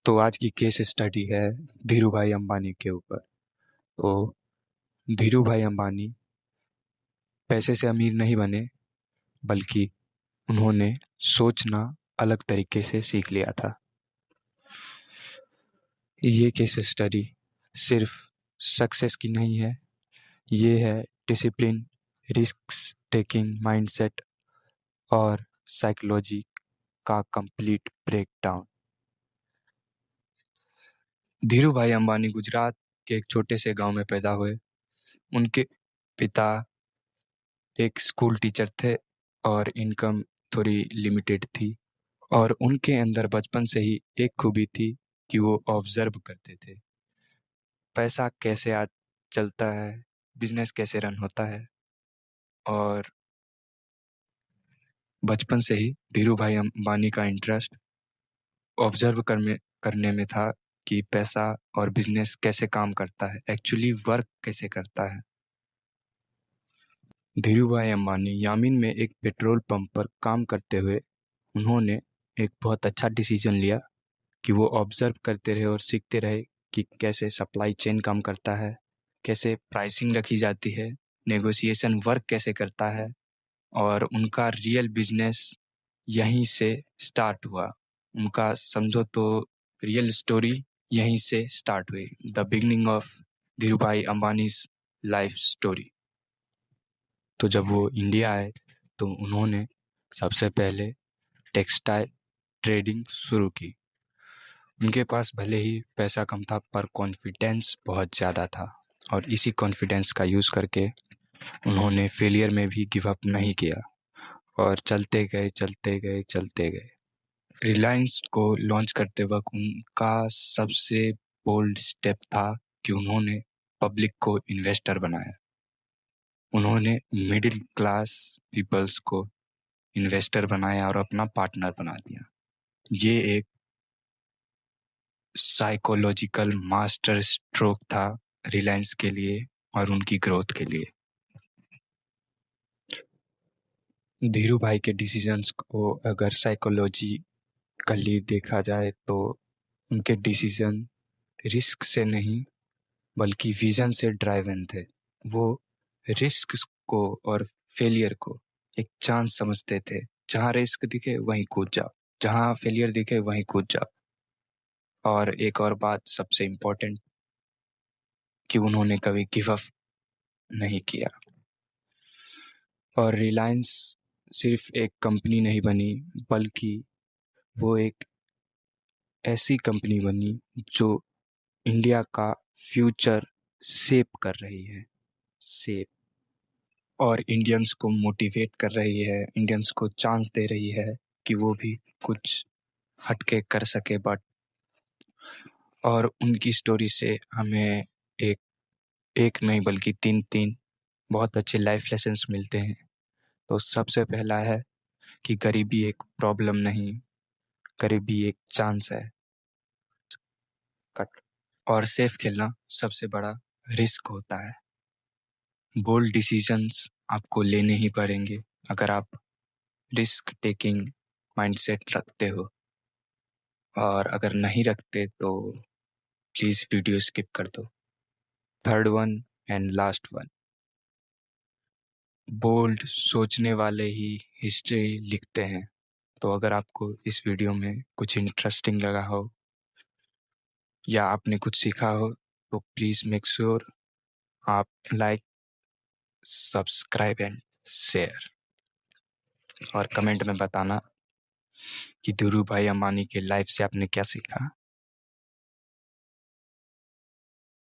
तो आज की केस स्टडी है धीरू भाई अंबानी के ऊपर। तो धीरू भाई अंबानी पैसे से अमीर नहीं बने, बल्कि उन्होंने सोचना अलग तरीके से सीख लिया था। ये केस स्टडी सिर्फ सक्सेस की नहीं है, ये है डिसिप्लिन, रिस्क टेकिंग माइंडसेट और साइकोलॉजी का कंप्लीट ब्रेकडाउन। धीरू भाई अंबानी गुजरात के एक छोटे से गांव में पैदा हुए। उनके पिता एक स्कूल टीचर थे और इनकम थोड़ी लिमिटेड थी, और उनके अंदर बचपन से ही एक खूबी थी कि वो ऑब्जर्व करते थे पैसा कैसे आज चलता है, बिजनेस कैसे रन होता है। और बचपन से ही धीरू भाई अंबानी का इंटरेस्ट ऑब्जर्व करने में था कि पैसा और बिजनेस कैसे काम करता है, एक्चुअली वर्क कैसे करता है। धीरू भाई अंबानी यामीन में एक पेट्रोल पंप पर काम करते हुए उन्होंने एक बहुत अच्छा डिसीजन लिया कि वो ऑब्जर्व करते रहे और सीखते रहे कि कैसे सप्लाई चेन काम करता है, कैसे प्राइसिंग रखी जाती है, नेगोशिएशन वर्क कैसे करता है। और उनका रियल बिजनेस यहीं से स्टार्ट हुआ। उनका समझो तो रियल स्टोरी यहीं से स्टार्ट हुई, द बिगनिंग ऑफ धीरू भाई अंबानीज लाइफ स्टोरी। तो जब वो इंडिया आए तो उन्होंने सबसे पहले टेक्सटाइल ट्रेडिंग शुरू की। उनके पास भले ही पैसा कम था, पर कॉन्फिडेंस बहुत ज़्यादा था, और इसी कॉन्फिडेंस का यूज़ करके उन्होंने फेलियर में भी गिव अप नहीं किया और चलते गए चलते गए चलते गए। रिलायंस को लॉन्च करते वक्त उनका सबसे बोल्ड स्टेप था कि उन्होंने पब्लिक को इन्वेस्टर बनाया। उन्होंने मिडिल क्लास पीपल्स को इन्वेस्टर बनाया और अपना पार्टनर बना दिया। ये एक साइकोलॉजिकल मास्टर स्ट्रोक था रिलायंस के लिए और उनकी ग्रोथ के लिए। धीरू भाई के डिसीजंस को अगर साइकोलॉजिकली देखा जाए तो उनके डिसीजन रिस्क से नहीं बल्कि विजन से ड्राइवन थे। वो रिस्क को और फेलियर को एक चांस समझते थे। जहाँ रिस्क दिखे वहीं कूद जाओ, जहाँ फेलियर दिखे वहीं कूद जाओ। और एक और बात सबसे इम्पोर्टेंट, कि उन्होंने कभी गिव अप नहीं किया। और रिलायंस सिर्फ एक कंपनी नहीं बनी, बल्कि वो एक ऐसी कंपनी बनी जो इंडिया का फ्यूचर शेप कर रही है, शेप, और इंडियंस को मोटिवेट कर रही है, इंडियंस को चांस दे रही है कि वो भी कुछ हटके कर सके। बट और उनकी स्टोरी से हमें एक नहीं बल्कि तीन बहुत अच्छे लाइफ लेसन्स मिलते हैं। तो सबसे पहला है कि गरीबी एक प्रॉब्लम नहीं, गरीबी एक चांस है। कट। और सेफ खेलना सबसे बड़ा रिस्क होता है। बोल्ड डिसीजंस आपको लेने ही पड़ेंगे अगर आप रिस्क टेकिंग माइंडसेट रखते हो, और अगर नहीं रखते तो प्लीज़ वीडियो स्किप कर दो। Third one and last one, bold सोचने वाले ही हिस्ट्री लिखते हैं। तो अगर आपको इस वीडियो में कुछ इंटरेस्टिंग लगा हो या आपने कुछ सीखा हो तो प्लीज़ मेक श्योर आप लाइक, सब्सक्राइब एंड शेयर, और कमेंट में बताना कि धीरू भाई अंबानी के लाइफ से आपने क्या सीखा।